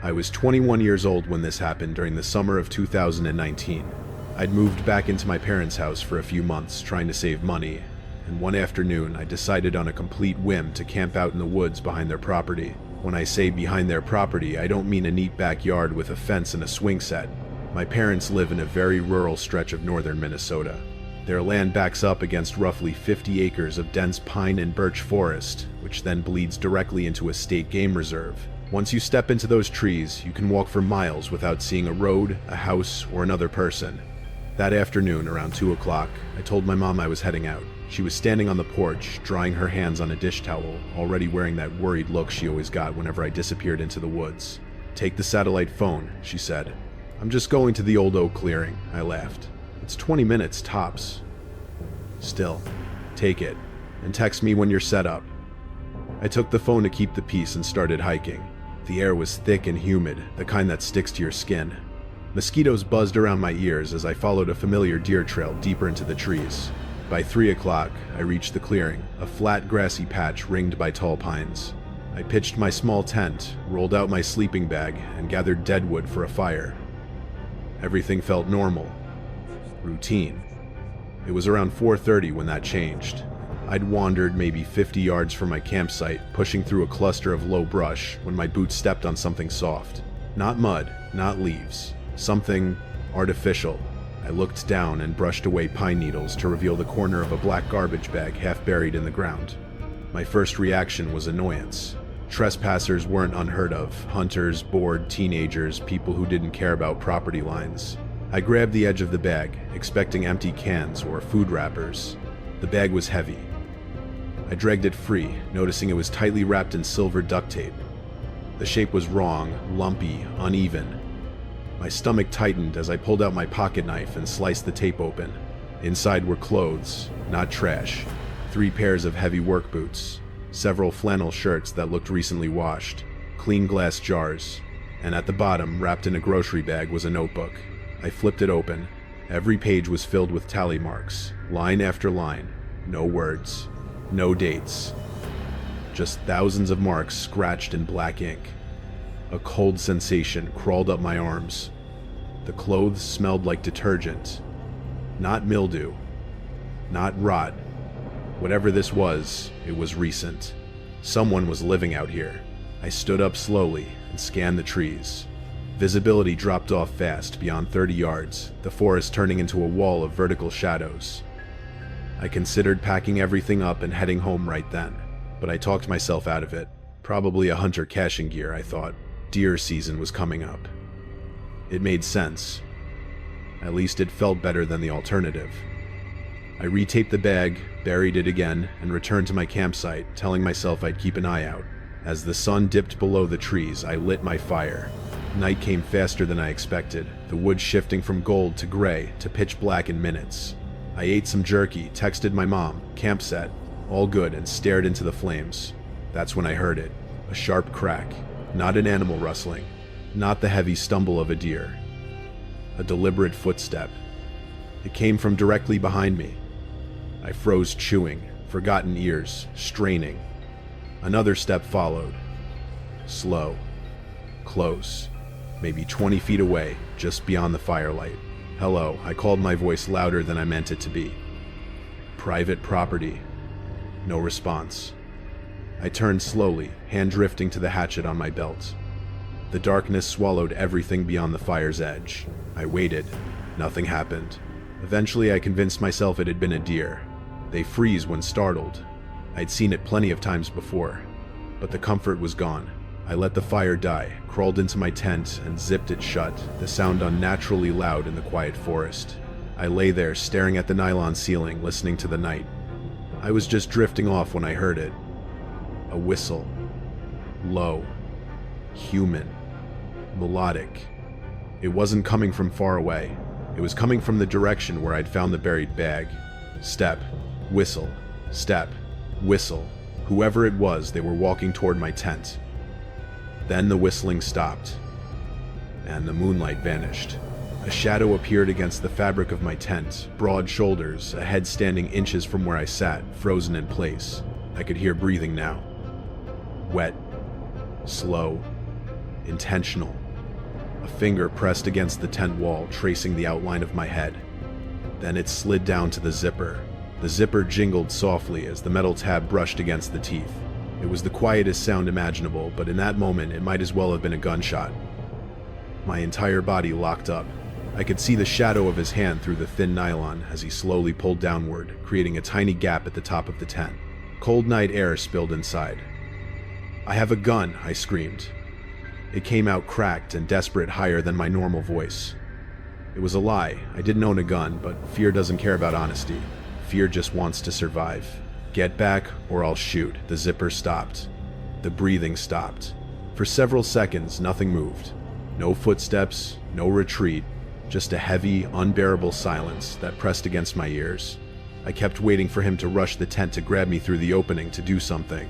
I was 21 years old when this happened during the summer of 2019. I'd moved back into my parents' house for a few months trying to save money, and one afternoon I decided on a complete whim to camp out in the woods behind their property. When I say behind their property, I don't mean a neat backyard with a fence and a swing set. My parents live in a very rural stretch of northern Minnesota. Their land backs up against roughly 50 acres of dense pine and birch forest, which then bleeds directly into a state game reserve. Once you step into those trees, you can walk for miles without seeing a road, a house, or another person. That afternoon, around 2 o'clock, I told my mom I was heading out. She was standing on the porch, drying her hands on a dish towel, already wearing that worried look she always got whenever I disappeared into the woods. "Take the satellite phone," she said. "I'm just going to the old oak clearing," I laughed. "It's 20 minutes tops." "Still, take it, and text me when you're set up." I took the phone to keep the peace and started hiking. The air was thick and humid, the kind that sticks to your skin. Mosquitoes buzzed around my ears as I followed a familiar deer trail deeper into the trees. By 3 o'clock, I reached the clearing, a flat grassy patch ringed by tall pines. I pitched my small tent, rolled out my sleeping bag, and gathered deadwood for a fire. Everything felt normal. Routine. It was around 4:30 when that changed. I'd wandered maybe 50 yards from my campsite, pushing through a cluster of low brush when my boots stepped on something soft. Not mud, not leaves. Something artificial. I looked down and brushed away pine needles to reveal the corner of a black garbage bag half buried in the ground. My first reaction was annoyance. Trespassers weren't unheard of. Hunters, bored teenagers, people who didn't care about property lines. I grabbed the edge of the bag, expecting empty cans or food wrappers. The bag was heavy. I dragged it free, noticing it was tightly wrapped in silver duct tape. The shape was wrong, lumpy, uneven. My stomach tightened as I pulled out my pocket knife and sliced the tape open. Inside were clothes, not trash. 3 pairs of heavy work boots, several flannel shirts that looked recently washed, clean glass jars, and at the bottom, wrapped in a grocery bag, was a notebook. I flipped it open. Every page was filled with tally marks, line after line. No words, no dates. Just thousands of marks scratched in black ink. A cold sensation crawled up my arms. The clothes smelled like detergent. Not mildew. Not rot. Whatever this was, it was recent. Someone was living out here. I stood up slowly and scanned the trees. Visibility dropped off fast beyond 30 yards, the forest turning into a wall of vertical shadows. I considered packing everything up and heading home right then, but I talked myself out of it. Probably a hunter caching gear, I thought. Deer season was coming up. It made sense. At least it felt better than the alternative. I retaped the bag, buried it again, and returned to my campsite, telling myself I'd keep an eye out. As the sun dipped below the trees, I lit my fire. Night came faster than I expected, the wood shifting from gold to gray to pitch black in minutes. I ate some jerky, texted my mom, camp set, all good, and stared into the flames. That's when I heard it. A sharp crack. Not an animal rustling. Not the heavy stumble of a deer. A deliberate footstep. It came from directly behind me. I froze, chewing, forgotten ears, straining. Another step followed. Slow. Close. Maybe 20 feet away, just beyond the firelight. "Hello," I called, my voice louder than I meant it to be. "Private property." No response. I turned slowly, hand drifting to the hatchet on my belt. The darkness swallowed everything beyond the fire's edge. I waited. Nothing happened. Eventually, I convinced myself it had been a deer. They freeze when startled. I'd seen it plenty of times before, but the comfort was gone. I let the fire die, crawled into my tent, and zipped it shut, the sound unnaturally loud in the quiet forest. I lay there, staring at the nylon ceiling, listening to the night. I was just drifting off when I heard it. A whistle. Low. Human. Melodic. It wasn't coming from far away. It was coming from the direction where I'd found the buried bag. Step. Whistle. Step. Whistle. Whoever it was, they were walking toward my tent. Then the whistling stopped, and the moonlight vanished. A shadow appeared against the fabric of my tent, broad shoulders, a head standing inches from where I sat, frozen in place. I could hear breathing now. Wet. Slow. Intentional. A finger pressed against the tent wall, tracing the outline of my head. Then it slid down to the zipper. The zipper jingled softly as the metal tab brushed against the teeth. It was the quietest sound imaginable, but in that moment it might as well have been a gunshot. My entire body locked up. I could see the shadow of his hand through the thin nylon as he slowly pulled downward, creating a tiny gap at the top of the tent. Cold night air spilled inside. "I have a gun," I screamed. It came out cracked and desperate, higher than my normal voice. It was a lie. I didn't own a gun, but fear doesn't care about honesty. Fear just wants to survive. "Get back, or I'll shoot." The zipper stopped. The breathing stopped. For several seconds, nothing moved. No footsteps, no retreat, just a heavy, unbearable silence that pressed against my ears. I kept waiting for him to rush the tent to grab me through the opening to do something.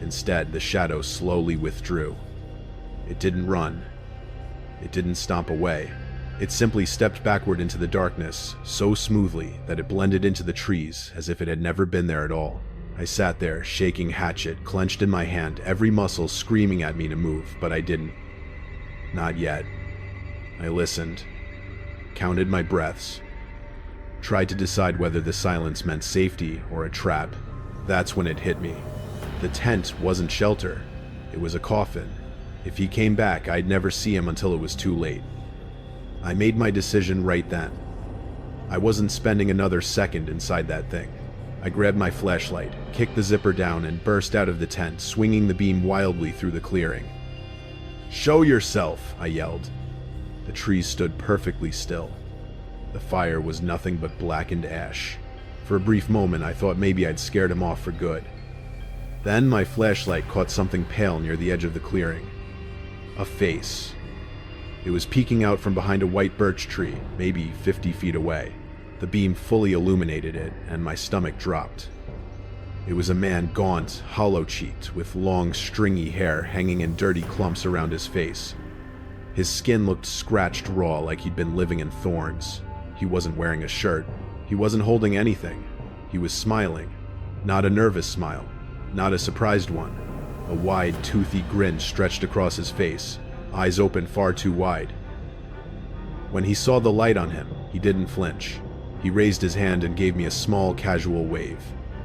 Instead, the shadow slowly withdrew. It didn't run. It didn't stomp away. It simply stepped backward into the darkness, so smoothly that it blended into the trees as if it had never been there at all. I sat there, shaking hatchet clenched in my hand, every muscle screaming at me to move, but I didn't. Not yet. I listened, counted my breaths, tried to decide whether the silence meant safety or a trap. That's when it hit me. The tent wasn't shelter. It was a coffin. If he came back, I'd never see him until it was too late. I made my decision right then. I wasn't spending another second inside that thing. I grabbed my flashlight, kicked the zipper down, and burst out of the tent, swinging the beam wildly through the clearing. "Show yourself!" I yelled. The trees stood perfectly still. The fire was nothing but blackened ash. For a brief moment, I thought maybe I'd scared him off for good. Then my flashlight caught something pale near the edge of the clearing. A face. It was peeking out from behind a white birch tree, maybe 50 feet away. The beam fully illuminated it, and my stomach dropped. It was a man, gaunt, hollow-cheeked, with long, stringy hair hanging in dirty clumps around his face. His skin looked scratched raw, like he'd been living in thorns. He wasn't wearing a shirt. He wasn't holding anything. He was smiling. Not a nervous smile. Not a surprised one. A wide, toothy grin stretched across his face, eyes open far too wide. When he saw the light on him, he didn't flinch. He raised his hand and gave me a small, casual wave.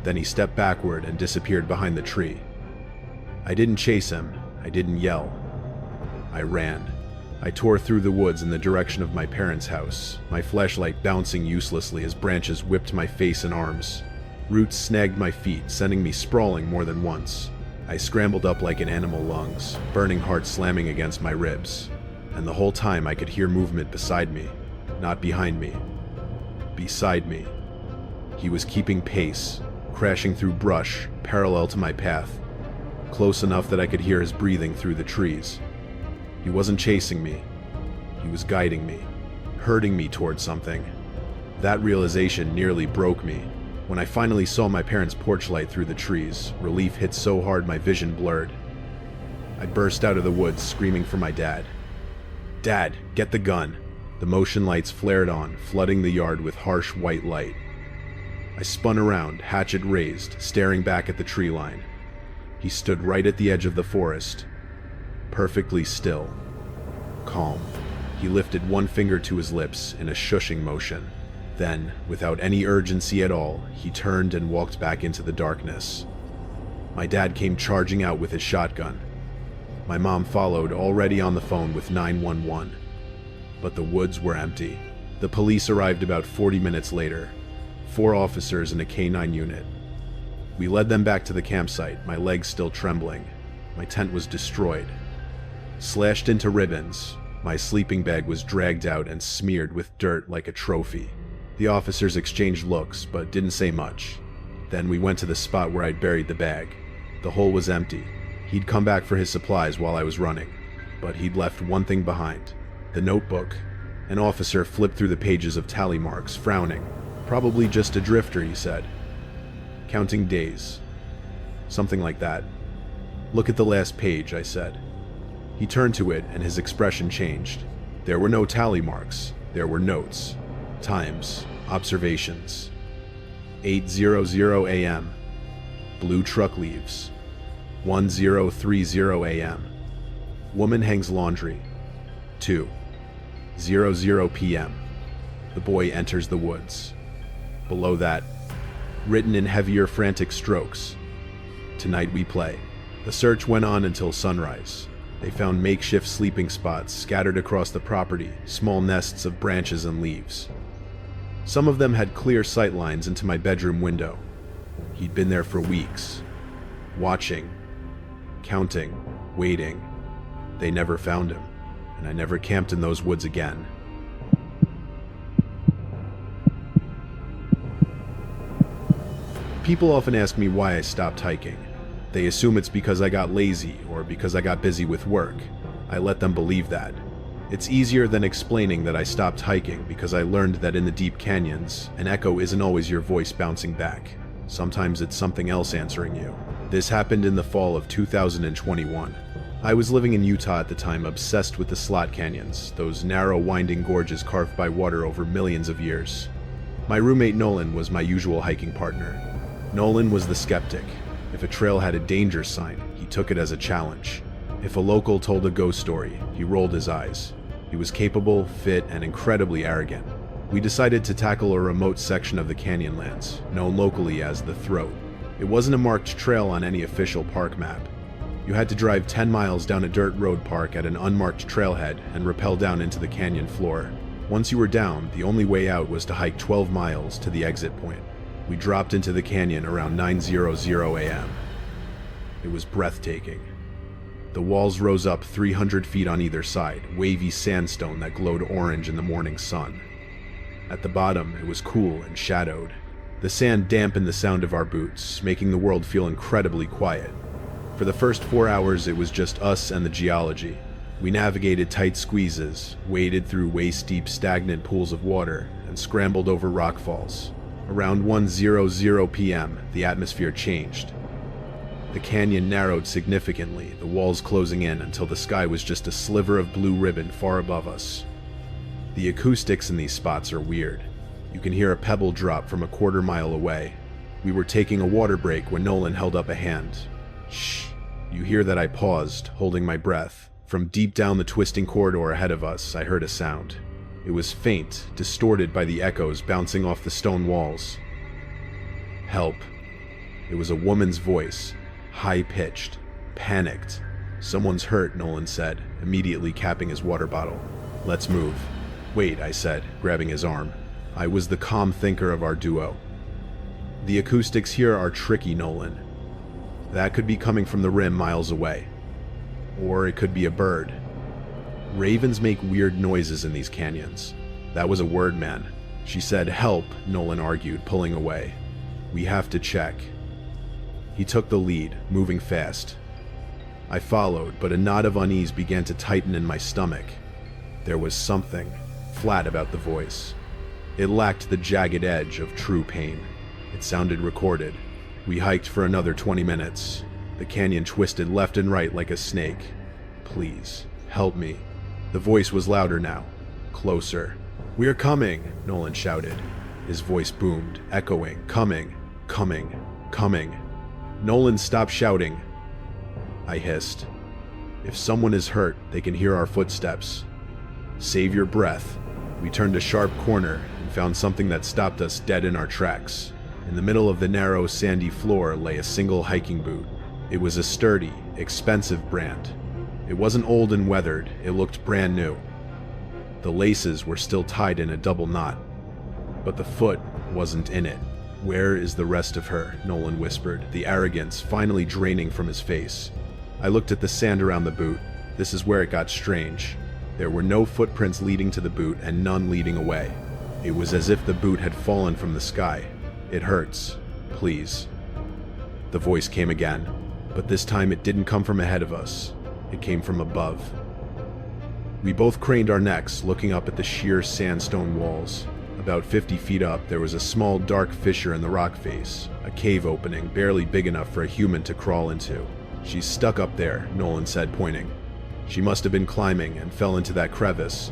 Then he stepped backward and disappeared behind the tree. I didn't chase him. I didn't yell. I ran. I tore through the woods in the direction of my parents' house, my flashlight bouncing uselessly as branches whipped my face and arms. Roots snagged my feet, sending me sprawling more than once. I scrambled up like an animal lungs, burning heart slamming against my ribs. And the whole time I could hear movement beside me, not behind me. Beside me. He was keeping pace, crashing through brush, parallel to my path, close enough that I could hear his breathing through the trees. He wasn't chasing me. He was guiding me, herding me towards something. That realization nearly broke me. When I finally saw my parents' porch light through the trees, relief hit so hard my vision blurred. I burst out of the woods, screaming for my dad. "Dad, get the gun!" The motion lights flared on, flooding the yard with harsh white light. I spun around, hatchet raised, staring back at the tree line. He stood right at the edge of the forest, perfectly still, calm. He lifted one finger to his lips in a shushing motion. Then, without any urgency at all, he turned and walked back into the darkness. My dad came charging out with his shotgun. My mom followed, already on the phone with 911. But the woods were empty. The police arrived about 40 minutes later, 4 officers and a K-9 unit. We led them back to the campsite, my legs still trembling. My tent was destroyed. Slashed into ribbons, my sleeping bag was dragged out and smeared with dirt like a trophy. The officers exchanged looks, but didn't say much. Then we went to the spot where I'd buried the bag. The hole was empty. He'd come back for his supplies while I was running, but he'd left one thing behind. The notebook. An officer flipped through the pages of tally marks, frowning. "Probably just a drifter," he said. "Counting days." Something like that. "Look at the last page," I said. He turned to it, and his expression changed. There were no tally marks. There were notes. Times. Observations. 8:00 a.m. Blue truck leaves. 10:30 a.m. Woman hangs laundry. 2:00 p.m. The boy enters the woods. Below that, written in heavier, frantic strokes, "Tonight we play." The search went on until sunrise. They found makeshift sleeping spots scattered across the property, small nests of branches and leaves. Some of them had clear sight lines into my bedroom window. He'd been there for weeks, watching, counting, waiting. They never found him, and I never camped in those woods again. People often ask me why I stopped hiking. They assume it's because I got lazy or because I got busy with work. I let them believe that. It's easier than explaining that I stopped hiking because I learned that in the deep canyons, an echo isn't always your voice bouncing back. Sometimes it's something else answering you. This happened in the fall of 2021. I was living in Utah at the time, obsessed with the slot canyons, those narrow, winding gorges carved by water over millions of years. My roommate Nolan was my usual hiking partner. Nolan was the skeptic. If a trail had a danger sign, he took it as a challenge. If a local told a ghost story, he rolled his eyes. He was capable, fit, and incredibly arrogant. We decided to tackle a remote section of the Canyonlands, known locally as the Throat. It wasn't a marked trail on any official park map. You had to drive 10 miles down a dirt road park at an unmarked trailhead and rappel down into the canyon floor. Once you were down, the only way out was to hike 12 miles to the exit point. We dropped into the canyon around 9:00 a.m. It was breathtaking. The walls rose up 300 feet on either side, wavy sandstone that glowed orange in the morning sun. At the bottom, it was cool and shadowed. The sand dampened the sound of our boots, making the world feel incredibly quiet. For the first 4 hours, it was just us and the geology. We navigated tight squeezes, waded through waist-deep stagnant pools of water, and scrambled over rockfalls. Around 1:00 p.m., the atmosphere changed. The canyon narrowed significantly, the walls closing in until the sky was just a sliver of blue ribbon far above us. The acoustics in these spots are weird. You can hear a pebble drop from a quarter mile away. We were taking a water break when Nolan held up a hand. Shh. You hear that I paused, holding my breath. From deep down the twisting corridor ahead of us, I heard a sound. It was faint, distorted by the echoes bouncing off the stone walls. Help. It was a woman's voice, high-pitched, panicked. Someone's hurt, Nolan said, immediately capping his water bottle. Let's move. Wait, I said, grabbing his arm. I was the calm thinker of our duo. The acoustics here are tricky, Nolan. That could be coming from the rim miles away. Or it could be a bird. Ravens make weird noises in these canyons. That was a word, man. She said, help, Nolan argued, pulling away. We have to check. He took the lead, moving fast. I followed, but a knot of unease began to tighten in my stomach. There was something flat about the voice. It lacked the jagged edge of true pain. It sounded recorded. We hiked for another 20 minutes. The canyon twisted left and right like a snake. Please, help me. The voice was louder now, closer. We're coming, Nolan shouted. His voice boomed, echoing, coming, coming, coming. Nolan, stop shouting. I hissed. If someone is hurt, they can hear our footsteps. Save your breath. We turned a sharp corner and found something that stopped us dead in our tracks. In the middle of the narrow, sandy floor lay a single hiking boot. It was a sturdy, expensive brand. It wasn't old and weathered, it looked brand new. The laces were still tied in a double knot, but the foot wasn't in it. Where is the rest of her? Nolan whispered, the arrogance finally draining from his face. I looked at the sand around the boot. This is where it got strange. There were no footprints leading to the boot and none leading away. It was as if the boot had fallen from the sky. It hurts. Please. The voice came again, but this time it didn't come from ahead of us. It came from above. We both craned our necks, looking up at the sheer sandstone walls. About 50 feet up, there was a small dark fissure in the rock face, a cave opening barely big enough for a human to crawl into. She's stuck up there, Nolan said, pointing. She must have been climbing and fell into that crevice.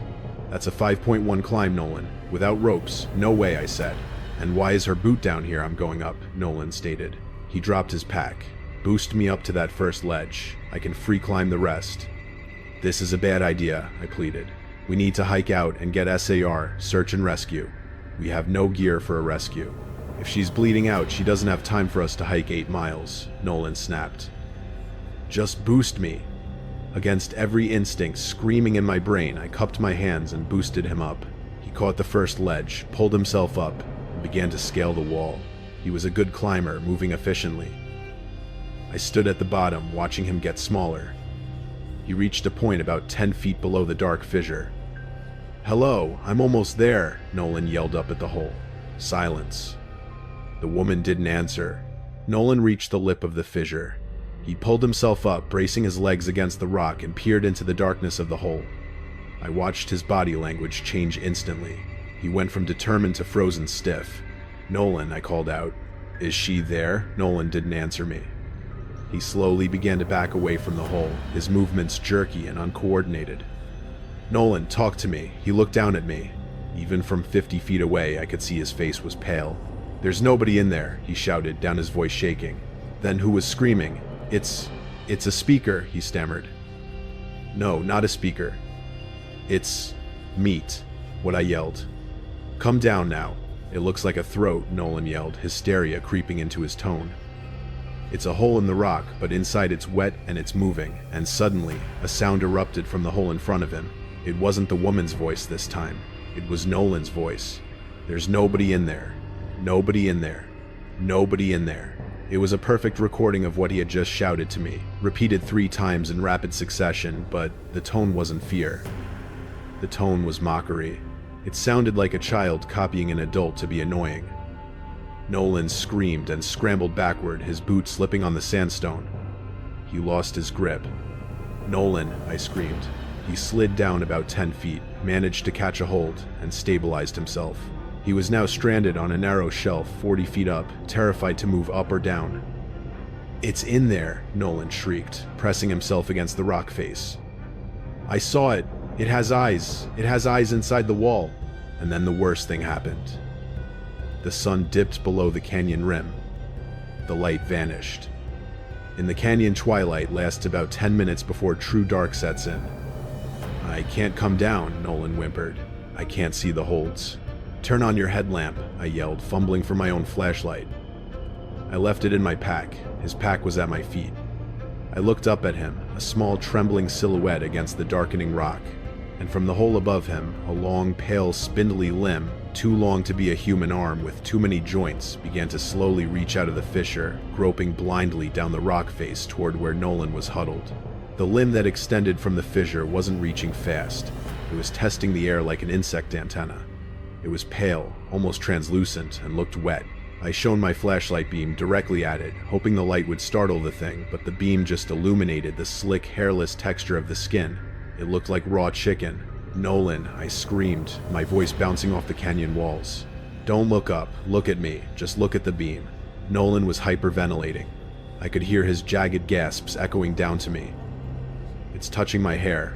That's a 5.1 climb, Nolan. Without ropes, no way, I said. And why is her boot down here? I'm going up, Nolan stated. He dropped his pack. Boost me up to that first ledge. I can free climb the rest. "This is a bad idea," I pleaded. "We need to hike out and get SAR, search and rescue. We have no gear for a rescue. If she's bleeding out, she doesn't have time for us to hike 8 miles, Nolan snapped. "Just boost me." Against every instinct screaming in my brain, I cupped my hands and boosted him up. He caught the first ledge, pulled himself up, and began to scale the wall. He was a good climber, moving efficiently. I stood at the bottom, watching him get smaller. He reached a point about 10 feet below the dark fissure. "Hello, I'm almost there," Nolan yelled up at the hole. Silence. The woman didn't answer. Nolan reached the lip of the fissure. He pulled himself up, bracing his legs against the rock, and peered into the darkness of the hole. I watched his body language change instantly. He went from determined to frozen stiff. "Nolan," I called out. "Is she there?" Nolan didn't answer me. He slowly began to back away from the hole, his movements jerky and uncoordinated. "Nolan, talk to me." He looked down at me. Even from 50 feet away, I could see his face was pale. "There's nobody in there," he shouted, down his voice shaking. Then who was screaming? It's a speaker," he stammered. "No, not a speaker. It's meat," what I yelled. "Come down now." "It looks like a throat," Nolan yelled, hysteria creeping into his tone. "It's a hole in the rock, but inside it's wet and it's moving," and suddenly, a sound erupted from the hole in front of him. It wasn't the woman's voice this time. It was Nolan's voice. "There's nobody in there. Nobody in there. Nobody in there." It was a perfect recording of what he had just shouted to me, repeated 3 times in rapid succession, but the tone wasn't fear. The tone was mockery. It sounded like a child copying an adult to be annoying. Nolan screamed and scrambled backward, his boot slipping on the sandstone. He lost his grip. "Nolan," I screamed. He slid down about 10 feet, managed to catch a hold, and stabilized himself. He was now stranded on a narrow shelf 40 feet up, terrified to move up or down. "It's in there," Nolan shrieked, pressing himself against the rock face. "I saw it. It has eyes. It has eyes inside the wall." And then the worst thing happened. The sun dipped below the canyon rim. The light vanished. In the canyon twilight lasts about 10 minutes before true dark sets in. "I can't come down," Nolan whimpered. "I can't see the holds." "Turn on your headlamp," I yelled, fumbling for my own flashlight. I left it in my pack. His pack was at my feet. I looked up at him, a small trembling silhouette against the darkening rock, and from the hole above him, a long, pale, spindly limb, too long to be a human arm with too many joints, began to slowly reach out of the fissure, groping blindly down the rock face toward where Nolan was huddled. The limb that extended from the fissure wasn't reaching fast. It was testing the air like an insect antenna. It was pale, almost translucent, and looked wet. I shone my flashlight beam directly at it, hoping the light would startle the thing, but the beam just illuminated the slick, hairless texture of the skin. It looked like raw chicken. "Nolan," I screamed, my voice bouncing off the canyon walls. "Don't look up. Look at me. Just look at the beam." Nolan was hyperventilating. I could hear his jagged gasps echoing down to me. "It's touching my hair.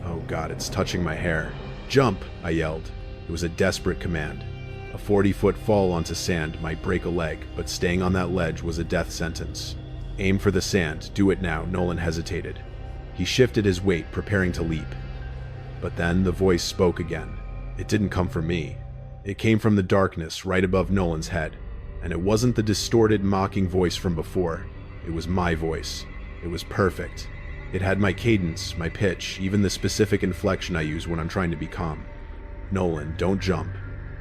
Oh God, it's touching my hair." "Jump!" I yelled. It was a desperate command. A 40-foot fall onto sand might break a leg, but staying on that ledge was a death sentence. "Aim for the sand. Do it now." Nolan hesitated. He shifted his weight, preparing to leap. But then the voice spoke again. It didn't come from me. It came from the darkness right above Nolan's head. And it wasn't the distorted, mocking voice from before. It was my voice. It was perfect. It had my cadence, my pitch, even the specific inflection I use when I'm trying to be calm. "Nolan, don't jump.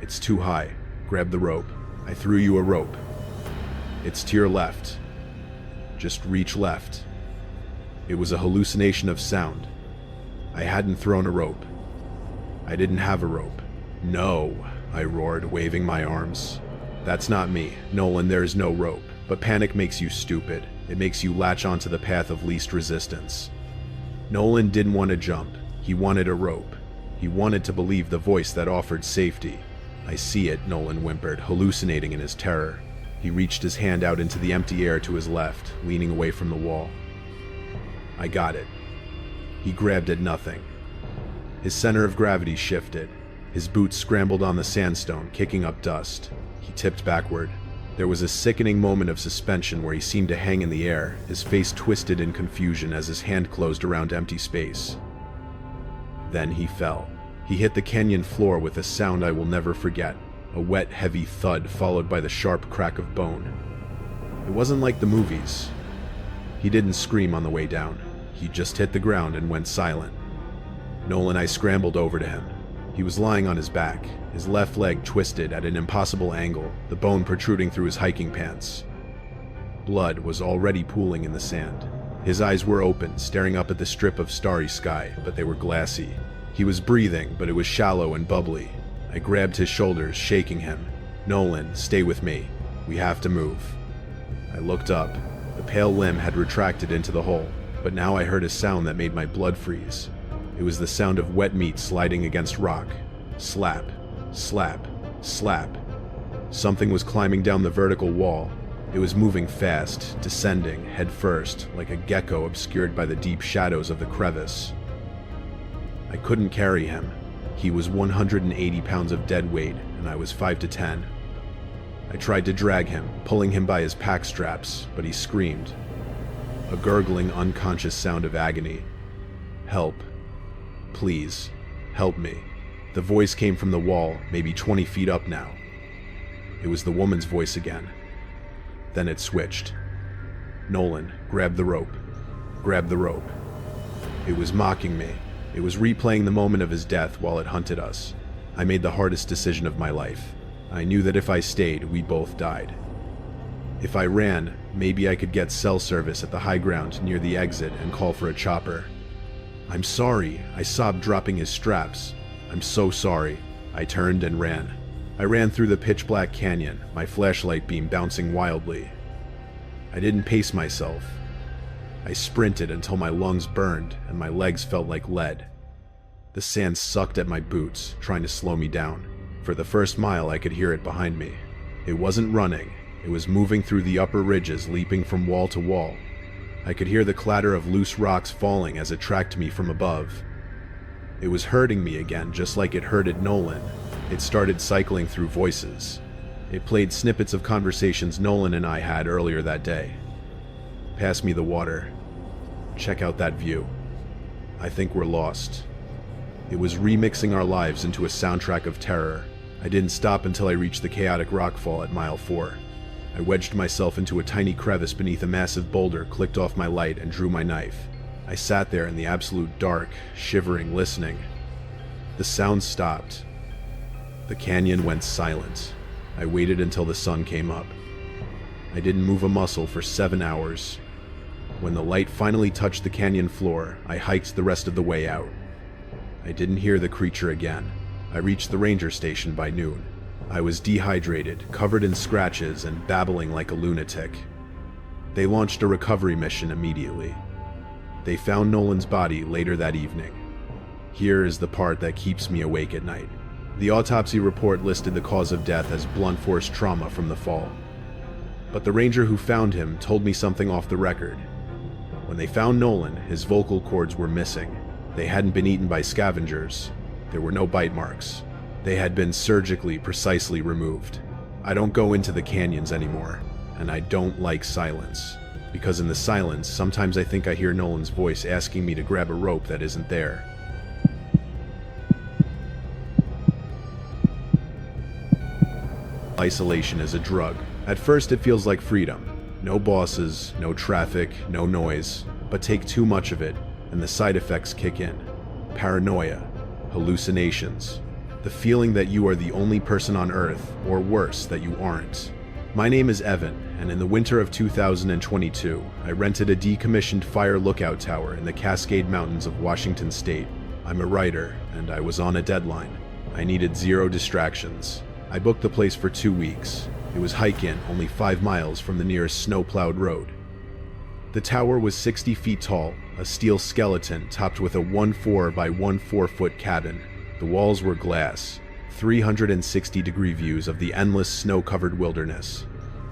It's too high. Grab the rope. I threw you a rope. It's to your left. Just reach left." It was a hallucination of sound. I hadn't thrown a rope. I didn't have a rope. "No," I roared, waving my arms. "That's not me. Nolan, there's no rope. But panic makes you stupid. It makes you latch onto the path of least resistance." Nolan didn't want to jump. He wanted a rope. He wanted to believe the voice that offered safety. "I see it," Nolan whimpered, hallucinating in his terror. He reached his hand out into the empty air to his left, leaning away from the wall. "I got it." He grabbed at nothing. His center of gravity shifted. His boots scrambled on the sandstone, kicking up dust. He tipped backward. There was a sickening moment of suspension where he seemed to hang in the air, his face twisted in confusion as his hand closed around empty space. Then he fell. He hit the canyon floor with a sound I will never forget, a wet, heavy thud followed by the sharp crack of bone. It wasn't like the movies. He didn't scream on the way down. He just hit the ground and went silent. Noel and I scrambled over to him. He was lying on his back, his left leg twisted at an impossible angle, the bone protruding through his hiking pants. Blood was already pooling in the sand. His eyes were open, staring up at the strip of starry sky, but they were glassy. He was breathing, but it was shallow and bubbly. I grabbed his shoulders, shaking him. "Nolan, stay with me. We have to move." I looked up. The pale limb had retracted into the hole, but now I heard a sound that made my blood freeze. It was the sound of wet meat sliding against rock. Slap, slap, slap. Something was climbing down the vertical wall. It was moving fast, descending, head first, like a gecko obscured by the deep shadows of the crevice. I couldn't carry him. He was 180 pounds of dead weight, and I was 5 to 10. I tried to drag him, pulling him by his pack straps, but he screamed. A gurgling, unconscious sound of agony. "Help. Please, help me." The voice came from the wall, maybe 20 feet up now. It was the woman's voice again. Then it switched. "Nolan, grab the rope. Grab the rope." It was mocking me. It was replaying the moment of his death while it hunted us. I made the hardest decision of my life. I knew that if I stayed, we both died. If I ran, maybe I could get cell service at the high ground near the exit and call for a chopper. "I'm sorry," I sobbed, dropping his straps. "I'm so sorry." I turned and ran. I ran through the pitch-black canyon, my flashlight beam bouncing wildly. I didn't pace myself. I sprinted until my lungs burned and my legs felt like lead. The sand sucked at my boots, trying to slow me down. For the first mile, I could hear it behind me. It wasn't running. It was moving through the upper ridges, leaping from wall to wall. I could hear the clatter of loose rocks falling as it tracked me from above. It was hurting me again, just like it hurted Nolan. It started cycling through voices. It played snippets of conversations Nolan and I had earlier that day. "Pass me the water. Check out that view. I think we're lost." It was remixing our lives into a soundtrack of terror. I didn't stop until I reached the chaotic rockfall at mile 4. I wedged myself into a tiny crevice beneath a massive boulder, clicked off my light, and drew my knife. I sat there in the absolute dark, shivering, listening. The sound stopped. The canyon went silent. I waited until the sun came up. I didn't move a muscle for 7 hours. When the light finally touched the canyon floor, I hiked the rest of the way out. I didn't hear the creature again. I reached the ranger station by noon. I was dehydrated, covered in scratches, and babbling like a lunatic. They launched a recovery mission immediately. They found Nolan's body later that evening. Here is the part that keeps me awake at night. The autopsy report listed the cause of death as blunt force trauma from the fall. But the ranger who found him told me something off the record. When they found Nolan, his vocal cords were missing. They hadn't been eaten by scavengers. There were no bite marks. They had been surgically, precisely removed. I don't go into the canyons anymore, and I don't like silence. Because in the silence, sometimes I think I hear Nolan's voice asking me to grab a rope that isn't there. Isolation is a drug. At first it feels like freedom. No bosses, no traffic, no noise. But take too much of it, and the side effects kick in. Paranoia, hallucinations, the feeling that you are the only person on Earth, or worse, that you aren't. My name is Evan, and in the winter of 2022, I rented a decommissioned fire lookout tower in the Cascade Mountains of Washington State. I'm a writer, and I was on a deadline. I needed 0 distractions. I booked the place for 2 weeks. It was hike-in, only 5 miles from the nearest snow-plowed road. The tower was 60 feet tall, a steel skeleton topped with a 1.4 by 1.4 foot cabin. The walls were glass, 360-degree views of the endless snow-covered wilderness.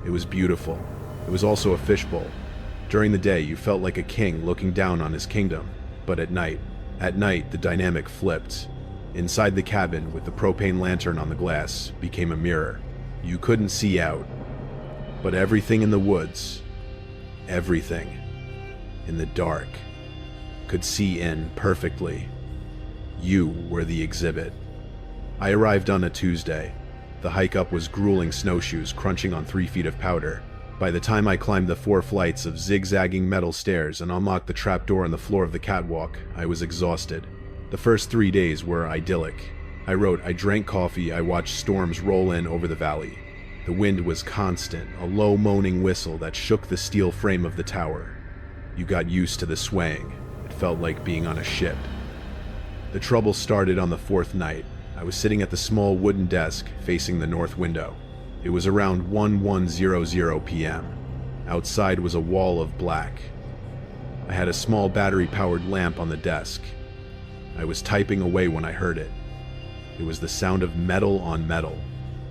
It was beautiful. It was also a fishbowl. During the day, you felt like a king looking down on his kingdom. But at night, the dynamic flipped. Inside the cabin, with the propane lantern on the glass, became a mirror. You couldn't see out. But everything in the woods, everything, in the dark, could see in perfectly. You were the exhibit. I arrived on a Tuesday. The hike up was grueling snowshoes crunching on 3 feet of powder. By the time I climbed the 4 flights of zigzagging metal stairs and unlocked the trapdoor on the floor of the catwalk, I was exhausted. The first 3 days were idyllic. I wrote, I drank coffee, I watched storms roll in over the valley. The wind was constant, a low moaning whistle that shook the steel frame of the tower. You got used to the swaying. It felt like being on a ship. The trouble started on the 4th night. I was sitting at the small wooden desk facing the north window. It was around 11:00 p.m. Outside was a wall of black. I had a small battery-powered lamp on the desk. I was typing away when I heard it. It was the sound of metal on metal,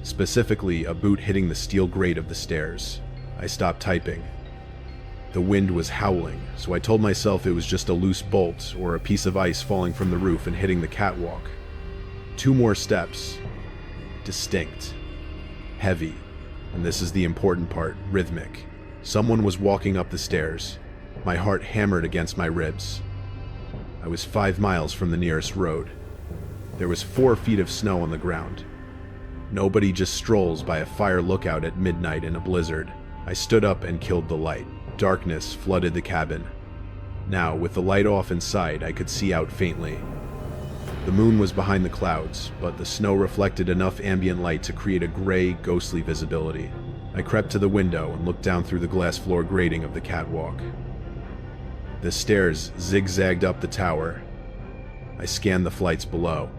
specifically a boot hitting the steel grate of the stairs. I stopped typing. The wind was howling, so I told myself it was just a loose bolt or a piece of ice falling from the roof and hitting the catwalk. 2 more steps. Distinct. Heavy. And this is the important part, rhythmic. Someone was walking up the stairs. My heart hammered against my ribs. I was 5 miles from the nearest road. There was 4 feet of snow on the ground. Nobody just strolls by a fire lookout at midnight in a blizzard. I stood up and killed the light. Darkness flooded the cabin. Now, with the light off inside, I could see out faintly. The moon was behind the clouds, but the snow reflected enough ambient light to create a gray, ghostly visibility. I crept to the window and looked down through the glass floor grating of the catwalk. The stairs zigzagged up the tower. I scanned the flights below.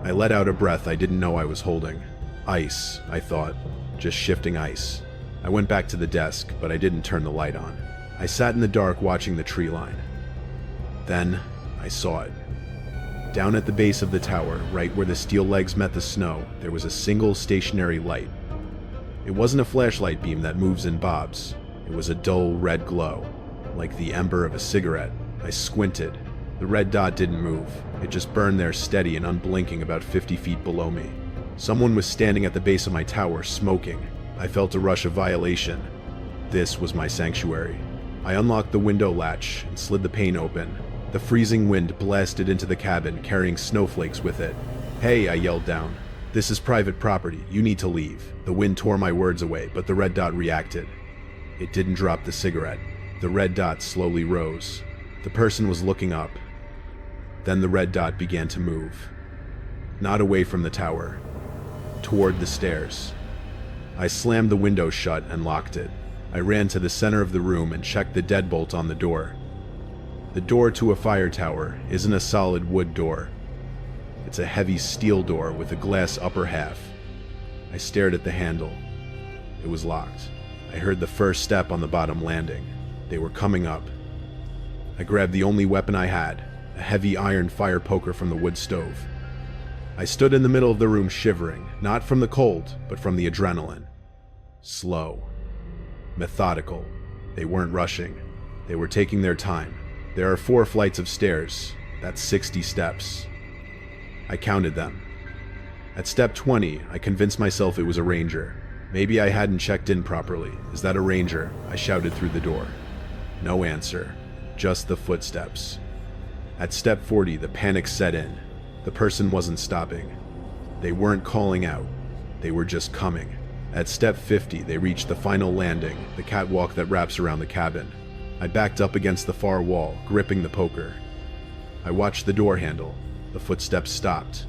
I let out a breath I didn't know I was holding. Ice, I thought. Just shifting ice. I went back to the desk, but I didn't turn the light on. I sat in the dark watching the tree line. Then, I saw it. Down at the base of the tower, right where the steel legs met the snow, there was a single stationary light. It wasn't a flashlight beam that moves and bobs. It was a dull red glow, like the ember of a cigarette. I squinted. The red dot didn't move. It just burned there steady and unblinking about 50 feet below me. Someone was standing at the base of my tower, smoking. I felt a rush of violation. This was my sanctuary. I unlocked the window latch and slid the pane open. The freezing wind blasted into the cabin, carrying snowflakes with it. "Hey," I yelled down. "This is private property. You need to leave." The wind tore my words away, but the red dot reacted. It didn't drop the cigarette. The red dot slowly rose. The person was looking up. Then the red dot began to move. Not away from the tower. Toward the stairs. I slammed the window shut and locked it. I ran to the center of the room and checked the deadbolt on the door. The door to a fire tower isn't a solid wood door. It's a heavy steel door with a glass upper half. I stared at the handle. It was locked. I heard the first step on the bottom landing. They were coming up. I grabbed the only weapon I had, a heavy iron fire poker from the wood stove. I stood in the middle of the room shivering, not from the cold, but from the adrenaline. Slow. Methodical. They weren't rushing. They were taking their time. There are 4 flights of stairs. That's 60 steps. I counted them. At step 20, I convinced myself it was a ranger. Maybe I hadn't checked in properly. "Is that a ranger?" I shouted through the door. No answer. Just the footsteps. At step 40, the panic set in. The person wasn't stopping. They weren't calling out. They were just coming. At step 50, they reached the final landing, the catwalk that wraps around the cabin. I backed up against the far wall, gripping the poker. I watched the door handle. The footsteps stopped.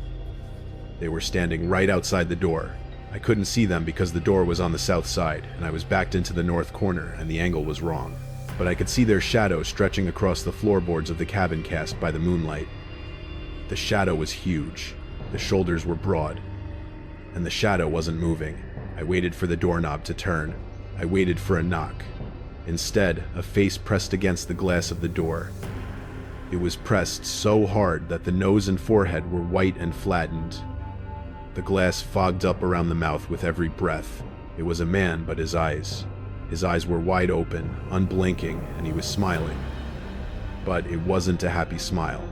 They were standing right outside the door. I couldn't see them because the door was on the south side, and I was backed into the north corner, and the angle was wrong. But I could see their shadow stretching across the floorboards of the cabin cast by the moonlight. The shadow was huge. The shoulders were broad. And the shadow wasn't moving. I waited for the doorknob to turn. I waited for a knock. Instead, a face pressed against the glass of the door. It was pressed so hard that the nose and forehead were white and flattened. The glass fogged up around the mouth with every breath. It was a man, but his eyes were wide open, unblinking, and he was smiling. But it wasn't a happy smile.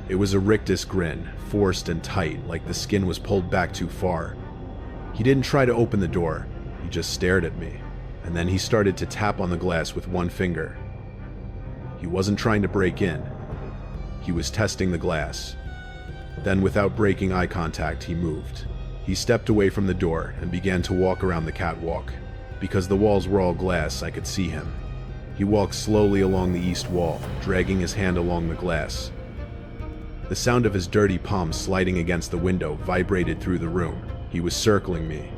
It was a rictus grin, forced and tight, like the skin was pulled back too far. He didn't try to open the door. He just stared at me, and then he started to tap on the glass with one finger. He wasn't trying to break in. He was testing the glass. Then, without breaking eye contact, he moved. He stepped away from the door and began to walk around the catwalk. Because the walls were all glass, I could see him. He walked slowly along the east wall, dragging his hand along the glass. The sound of his dirty palm sliding against the window vibrated through the room. He was circling me,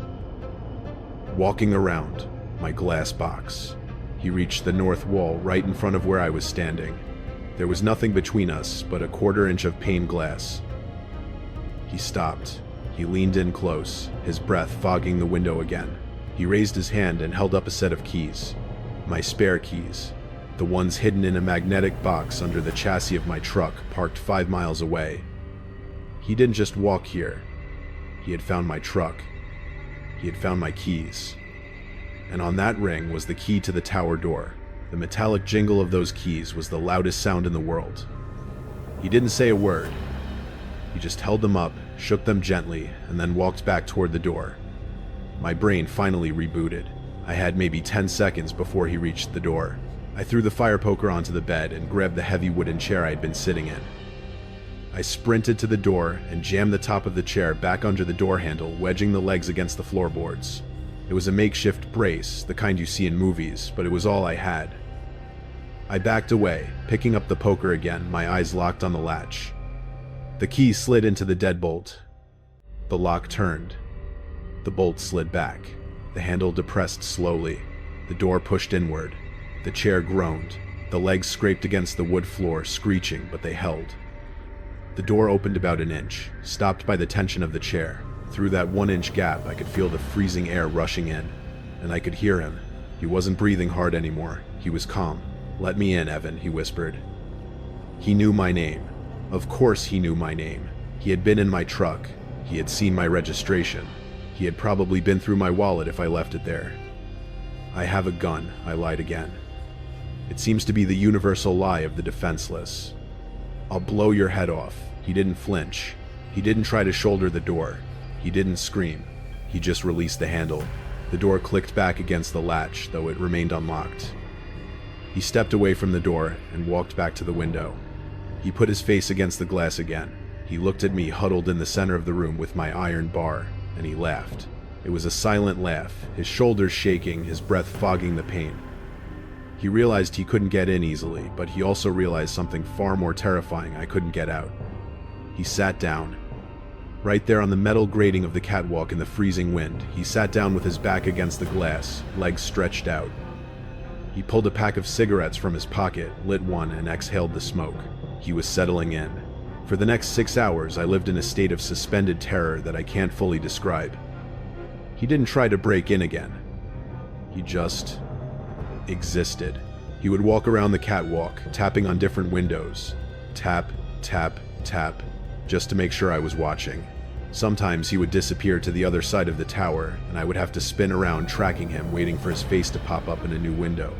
walking around my glass box. He reached the north wall right in front of where I was standing. There was nothing between us but a 1/4 inch of pane glass. He stopped. He leaned in close, his breath fogging the window again. He raised his hand and held up a set of keys. My spare keys. The ones hidden in a magnetic box under the chassis of my truck parked 5 miles away. He didn't just walk here. He had found my truck. He had found my keys. And on that ring was the key to the tower door. The metallic jingle of those keys was the loudest sound in the world. He didn't say a word. He just held them up, shook them gently, and then walked back toward the door. My brain finally rebooted. I had maybe 10 seconds before he reached the door. I threw the fire poker onto the bed and grabbed the heavy wooden chair I had been sitting in. I sprinted to the door and jammed the top of the chair back under the door handle, wedging the legs against the floorboards. It was a makeshift brace, the kind you see in movies, but it was all I had. I backed away, picking up the poker again, my eyes locked on the latch. The key slid into the deadbolt. The lock turned. The bolt slid back. The handle depressed slowly. The door pushed inward. The chair groaned. The legs scraped against the wood floor, screeching, but they held. The door opened about an inch, stopped by the tension of the chair. Through that 1-inch gap, I could feel the freezing air rushing in, and I could hear him. He wasn't breathing hard anymore. He was calm. "Let me in, Evan," he whispered. He knew my name. Of course he knew my name. He had been in my truck. He had seen my registration. He had probably been through my wallet if I left it there. "I have a gun," I lied again. It seems to be the universal lie of the defenseless. "I'll blow your head off." He didn't flinch. He didn't try to shoulder the door. He didn't scream. He just released the handle. The door clicked back against the latch, though it remained unlocked. He stepped away from the door and walked back to the window. He put his face against the glass again. He looked at me huddled in the center of the room with my iron bar, and he laughed. It was a silent laugh, his shoulders shaking, his breath fogging the pain. He realized he couldn't get in easily, but he also realized something far more terrifying: I couldn't get out. He sat down. Right there on the metal grating of the catwalk in the freezing wind, he sat down with his back against the glass, legs stretched out. He pulled a pack of cigarettes from his pocket, lit one, and exhaled the smoke. He was settling in. For the next 6 hours, I lived in a state of suspended terror that I can't fully describe. He didn't try to break in again. He just existed. He would walk around the catwalk, tapping on different windows. Tap, tap, tap, just to make sure I was watching. Sometimes he would disappear to the other side of the tower, and I would have to spin around tracking him, waiting for his face to pop up in a new window.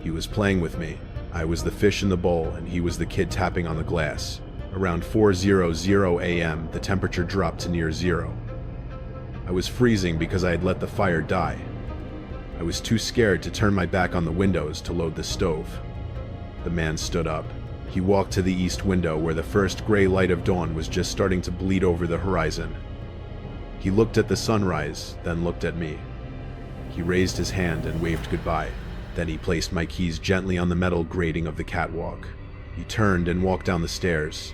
He was playing with me. I was the fish in the bowl, and he was the kid tapping on the glass. Around 4:00 a.m., the temperature dropped to near zero. I was freezing because I had let the fire die. I was too scared to turn my back on the windows to load the stove. The man stood up. He walked to the east window where the first gray light of dawn was just starting to bleed over the horizon. He looked at the sunrise, then looked at me. He raised his hand and waved goodbye. Then he placed my keys gently on the metal grating of the catwalk. He turned and walked down the stairs.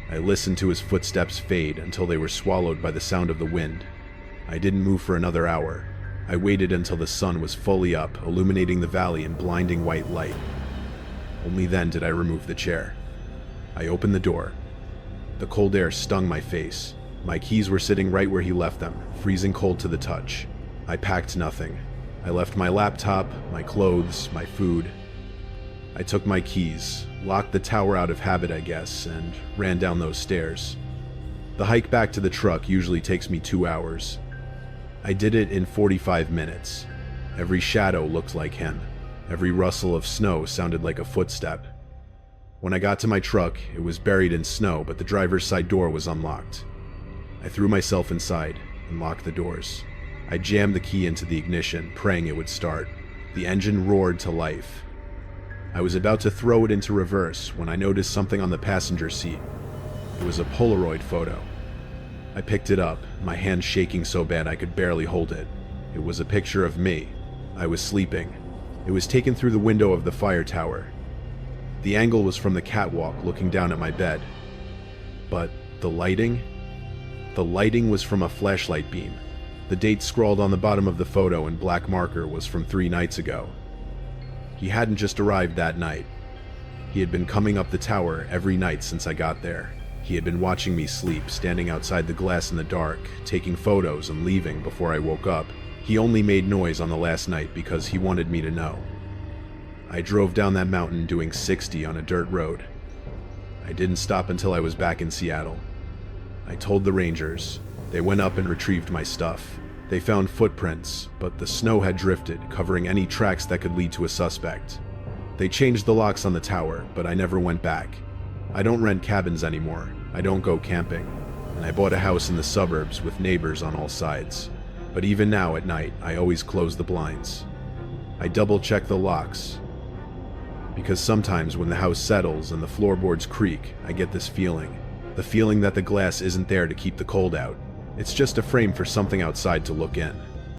I listened to his footsteps fade until they were swallowed by the sound of the wind. I didn't move for another hour. I waited until the sun was fully up, illuminating the valley in blinding white light. Only then did I remove the chair. I opened the door. The cold air stung my face. My keys were sitting right where he left them, freezing cold to the touch. I packed nothing. I left my laptop, my clothes, my food. I took my keys, locked the tower out of habit, I guess, and ran down those stairs. The hike back to the truck usually takes me 2 hours. I did it in 45 minutes. Every shadow looked like him. Every rustle of snow sounded like a footstep. When I got to my truck, it was buried in snow, but the driver's side door was unlocked. I threw myself inside and locked the doors. I jammed the key into the ignition, praying it would start. The engine roared to life. I was about to throw it into reverse when I noticed something on the passenger seat. It was a Polaroid photo. I picked it up, my hand shaking so bad I could barely hold it. It was a picture of me. I was sleeping. It was taken through the window of the fire tower. The angle was from the catwalk looking down at my bed. But the lighting? The lighting was from a flashlight beam. The date scrawled on the bottom of the photo in black marker was from 3 nights ago. He hadn't just arrived that night. He had been coming up the tower every night since I got there. He had been watching me sleep, standing outside the glass in the dark, taking photos and leaving before I woke up. He only made noise on the last night because he wanted me to know. I drove down that mountain doing 60 on a dirt road. I didn't stop until I was back in Seattle. I told the rangers. They went up and retrieved my stuff. They found footprints, but the snow had drifted, covering any tracks that could lead to a suspect. They changed the locks on the tower, but I never went back. I don't rent cabins anymore. I don't go camping. And I bought a house in the suburbs with neighbors on all sides. But even now at night, I always close the blinds. I double-check the locks. Because sometimes when the house settles and the floorboards creak, I get this feeling. The feeling that the glass isn't there to keep the cold out. It's just a frame for something outside to look in.